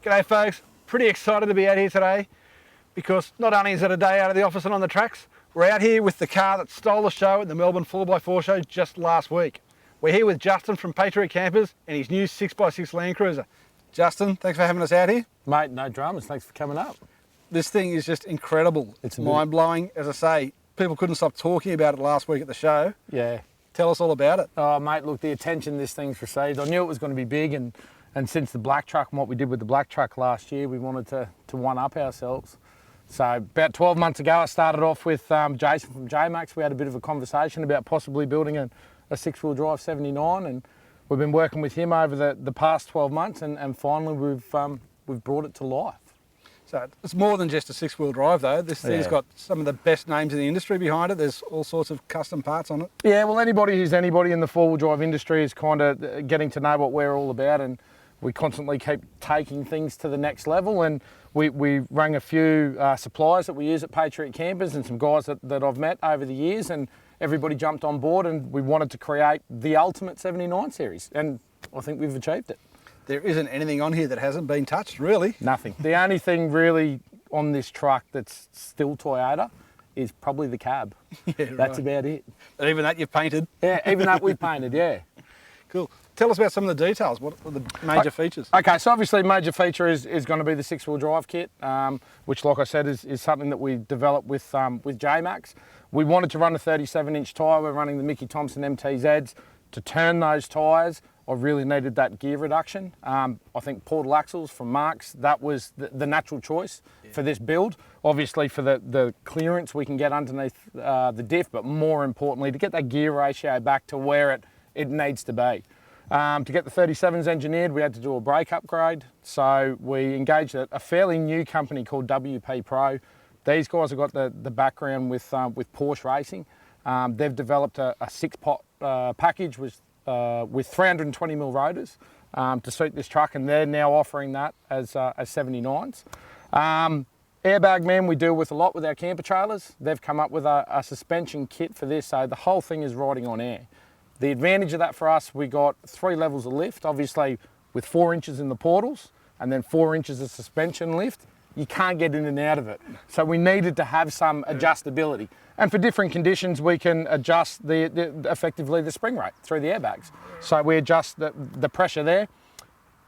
G'day folks, pretty excited to be out here today because not only is it a day out of the office and on the tracks, we're out here with the car that stole the show at the Melbourne 4x4 show just last week. We're here with Justin from Patriot Campers and his new 6x6 LandCruiser. Justin, thanks for having us out here. Mate, no dramas, thanks for coming up. This thing is just incredible. It's mind-blowing. As I say, people couldn't stop talking about it last week at the show. Yeah. Tell us all about it. Oh mate, look, the attention this thing's received. I knew it was going to be big, and since the black truck and what we did with the black truck last year, we wanted to one-up ourselves. So about 12 months ago, I started off with Jason from J-Max. We had a bit of a conversation about possibly building a six-wheel drive 79, and we've been working with him over the past 12 months, and finally we've brought it to life. So it's more than just a six-wheel drive though. This thing's got some of the best names in the industry behind it. There's all sorts of custom parts on it. Yeah, well, anybody who's anybody in the four-wheel drive industry is kind of getting to know what we're all about, and we constantly keep taking things to the next level. And we rang a few suppliers that we use at Patriot Campers and some guys that I've met over the years, and everybody jumped on board, and we wanted to create the ultimate 79 series, and I think we've achieved it. There isn't anything on here that hasn't been touched, really. Nothing. The only thing really on this truck that's still Toyota is probably the cab. Yeah, that's about it. And even that you've painted? Yeah, even that we've painted, yeah. Cool. Tell us about some of the details. What are the major features? Okay, so obviously major feature is going to be the six-wheel drive kit, which, like I said, is something that we developed with J-Max. We wanted to run a 37-inch tyre. We're running the Mickey Thompson MTZs. To turn those tyres, I really needed that gear reduction. I think portal axles from Marks, that was the natural choice for this build. Obviously for the clearance we can get underneath the diff, but more importantly, to get that gear ratio back to where it needs to be. To get the 37s engineered, we had to do a brake upgrade. So we engaged a fairly new company called WP Pro. These guys have got the background with Porsche racing. They've developed a six-pot package with 320mm rotors to suit this truck, and they're now offering that as 79s. Airbag Man, we deal with a lot with our camper trailers. They've come up with a suspension kit for this, so the whole thing is riding on air. The advantage of that for us, we got 3 levels of lift, obviously with 4 inches in the portals and then 4 inches of suspension lift. You can't get in and out of it. So we needed to have some adjustability. And for different conditions, we can adjust effectively the spring rate through the airbags. So we adjust the pressure there.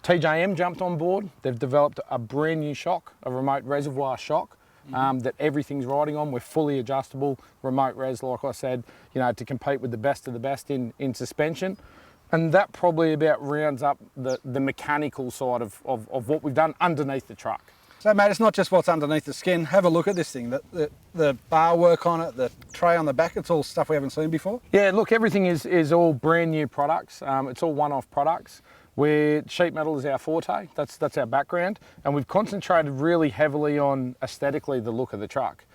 TJM jumped on board. They've developed a brand new shock, a remote reservoir shock, that everything's riding on. We're fully adjustable, remote res, like I said, to compete with the best of the best in suspension. And that probably about rounds up the mechanical side of what we've done underneath the truck. So mate, it's not just what's underneath the skin. Have a look at this thing. The bar work on it, the tray on the back, it's all stuff we haven't seen before. Yeah, look, everything is all brand new products. It's all one-off products. Sheet metal is our forte, that's our background, and we've concentrated really heavily on aesthetically the look of the truck.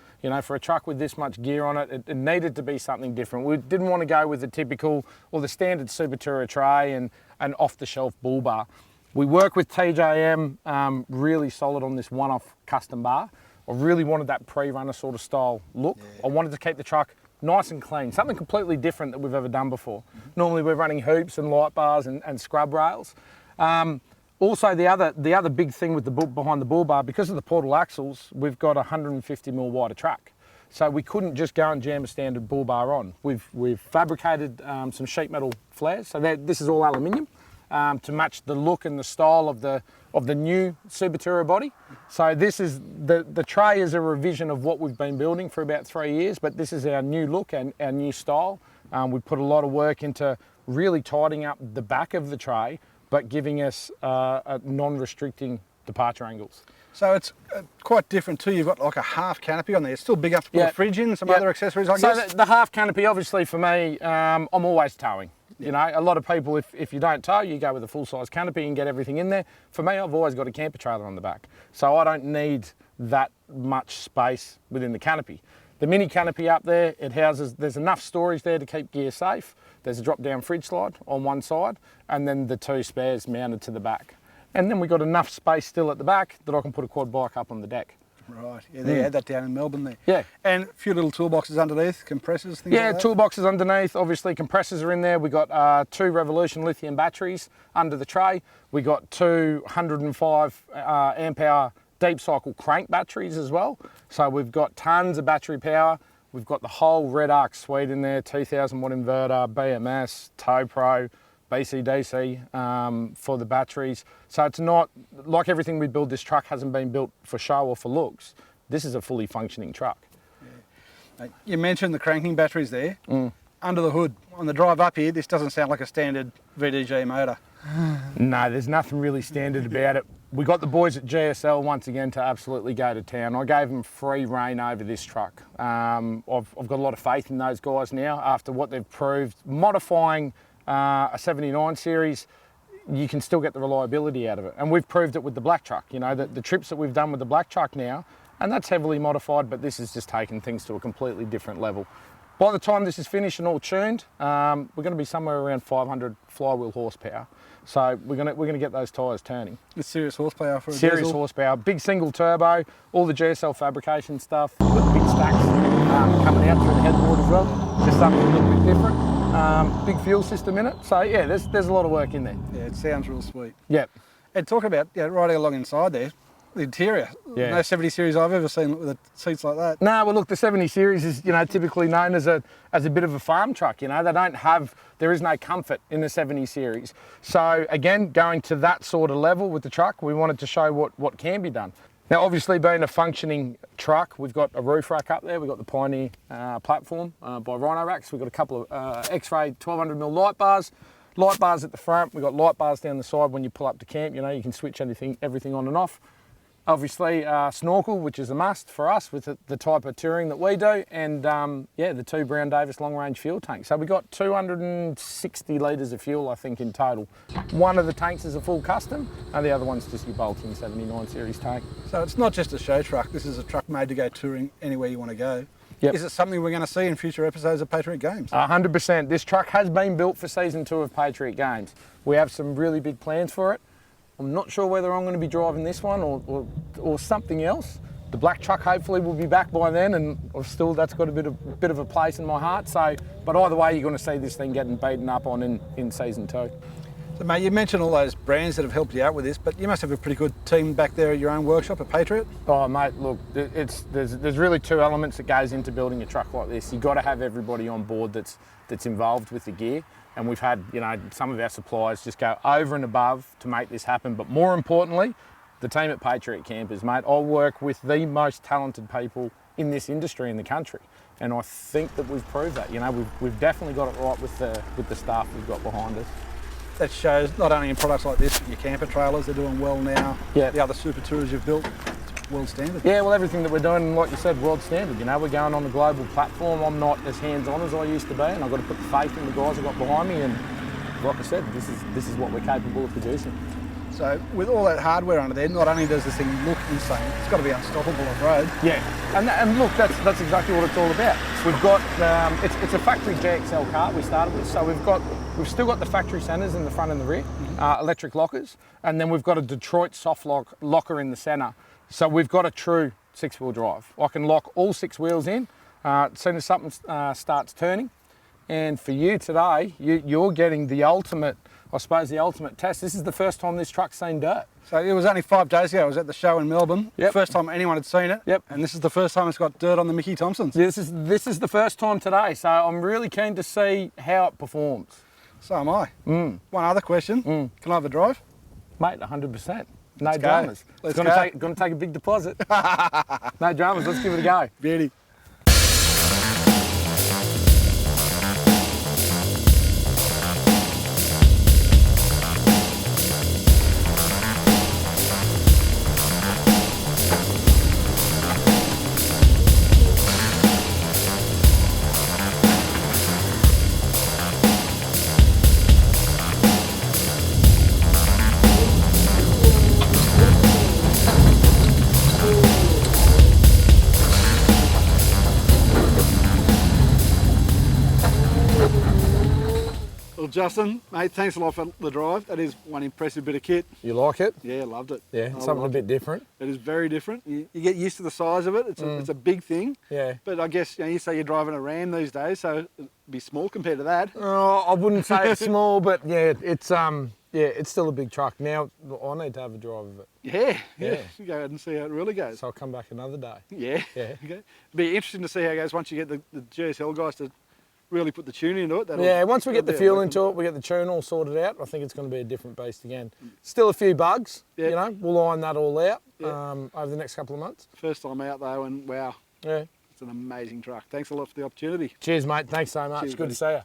For a truck with this much gear on it, it needed to be something different. We didn't want to go with the typical or the standard Subatura tray and an off-the-shelf bull bar. We work with TJM really solid on this one-off custom bar. I really wanted that pre-runner sort of style look. Yeah. I wanted to keep the truck nice and clean, something completely different that we've ever done before. Normally we're running hoops and light bars and scrub rails. Also the other big thing with behind the bull bar, because of the portal axles, we've got a 150mm wider track. So we couldn't just go and jam a standard bull bar on. We've fabricated some sheet metal flares, so this is all aluminium. To match the look and the style of the new Subatura body. So this is the tray is a revision of what we've been building for about 3 years, but this is our new look and our new style. We put a lot of work into really tidying up the back of the tray, but giving us non-restricting departure angles. So it's quite different too. You've got like a half canopy on there. It's still big enough to put a fridge in, some other accessories, I guess. So the half canopy, obviously for me, I'm always towing. A lot of people, if you don't tow, you go with a full-size canopy and get everything in there. For me, I've always got a camper trailer on the back, so I don't need that much space within the canopy. The mini canopy up there, there's enough storage there to keep gear safe. There's a drop-down fridge slide on one side, and then the 2 spares mounted to the back. And then we've got enough space still at the back that I can put a quad bike up on the deck. Right, yeah, they had that down in Melbourne there. Yeah. And a few little toolboxes underneath, compressors, things like that? Toolboxes underneath, obviously compressors are in there. We got 2 Revolution lithium batteries under the tray. We got 2 105 amp hour deep cycle crank batteries as well. So we've got tons of battery power. We've got the whole Red Arc suite in there, 2000 watt inverter, BMS, Tow Pro, BC-DC for the batteries. So it's not, like everything we build, this truck hasn't been built for show or for looks. This is a fully functioning truck. Yeah. You mentioned the cranking batteries there. Under the hood, on the drive up here, this doesn't sound like a standard VDG motor. No, there's nothing really standard about it. We got the boys at GSL once again to absolutely go to town. I gave them free rein over this truck. I've got a lot of faith in those guys now after what they've proved. Modifying a 79 series, you can still get the reliability out of it. And we've proved it with the black truck. You know, the trips that we've done with the black truck now, and that's heavily modified, but this is just taking things to a completely different level. By the time this is finished and all tuned, we're going to be somewhere around 500 flywheel horsepower. So we're going to get those tyres turning. It's serious horsepower for a Serious diesel. horsepower, big single turbo, all the GSL fabrication stuff. We've got the big stacks coming out through the headboard as well. Just something a little bit different. Big fuel system in it. So yeah, there's a lot of work in there. Yeah, it sounds real sweet. Yep. And talk about riding along inside there, the interior. Yeah. No 70 series I've ever seen with the seats like that. No, well look, the 70 series is, typically known as a bit of a farm truck. There is no comfort in the 70 series. So again, going to that sort of level with the truck, we wanted to show what can be done. Now obviously being a functioning truck, we've got a roof rack up there, we've got the Pioneer platform by Rhino Racks, we've got a couple of X-ray 1200mm light bars at the front, we've got light bars down the side when you pull up to camp, you can switch everything on and off. Obviously snorkel, which is a must for us with the type of touring that we do, and the 2 Brown Davis long range fuel tanks. So we got 260 litres of fuel I think in total. One of the tanks is a full custom and the other one's just your bolting 79 series tank. So it's not just a show truck, this is a truck made to go touring anywhere you want to go. Yep. Is it something we're going to see in future episodes of Patriot Games? 100%. This truck has been built for season 2 of Patriot Games. We have some really big plans for it. I'm not sure whether I'm going to be driving this one or something else. The black truck hopefully will be back by then, and that's got a bit of a place in my heart. So, but either way, you're going to see this thing getting beaten up on in season 2. So mate, you mentioned all those brands that have helped you out with this, but you must have a pretty good team back there at your own workshop at Patriot. Oh mate, look, there's really 2 elements that goes into building a truck like this. You've got to have everybody on board that's involved with the gear. And we've had, some of our suppliers just go over and above to make this happen. But more importantly, the team at Patriot Campers, mate, I work with the most talented people in this industry in the country. And I think that we've proved that. We've definitely got it right with the staff we've got behind us. That shows not only in products like this, but your camper trailers, they're doing well now. Yeah. The other super tours you've built, it's world standard. Yeah, well, everything that we're doing, like you said, world standard. We're going on the global platform. I'm not as hands-on as I used to be, and I've got to put the faith in the guys I've got behind me. And like I said, this is what we're capable of producing. So with all that hardware under there, not only does this thing look insane, it's got to be unstoppable off-road. Yeah, and look, that's exactly what it's all about. We've got, it's a factory GXL car we started with, so we've still got the factory centres in the front and the rear, electric lockers, and then we've got a Detroit soft locker in the centre. So we've got a true 6-wheel drive. I can lock all 6 wheels in as soon as something starts turning. And for you today, you're getting the ultimate, I suppose, the ultimate test. This is the first time this truck's seen dirt. So it was only 5 days ago, I was at the show in Melbourne. Yep. First time anyone had seen it. Yep. And this is the first time it's got dirt on the Mickey Thompsons. This is the first time today, so I'm really keen to see how it performs. So am I. One other question. Can I have a drive? Mate, 100%. No Let's go. dramas. Let's It's go. going to take a big deposit. No dramas, let's give it a go. Beauty. Well, Justin, mate, thanks a lot for the drive. That is one impressive bit of kit. You like it? Yeah, loved it. Yeah, something a bit different. It is very different. You get used to the size of it. It's a big thing. Yeah. But I guess you say you're driving a Ram these days, so it'd be small compared to that. Oh, I wouldn't say it's small, but yeah, it's still a big truck. Now I need to have a drive of it. Yeah. You go ahead and see how it really goes. So I'll come back another day. Yeah. Yeah. Okay. It'd be interesting to see how it goes once you get the GSL guys to really put the tune into it. Yeah, once we get the fuel into it, we get the tune all sorted out, I think it's going to be a different beast again. Still a few bugs, you know, we'll iron that all out over the next couple of months. First time out though, and wow, yeah, it's an amazing truck. Thanks a lot for the opportunity. Cheers, mate. Thanks so much. Cheers, Good buddy. to see you.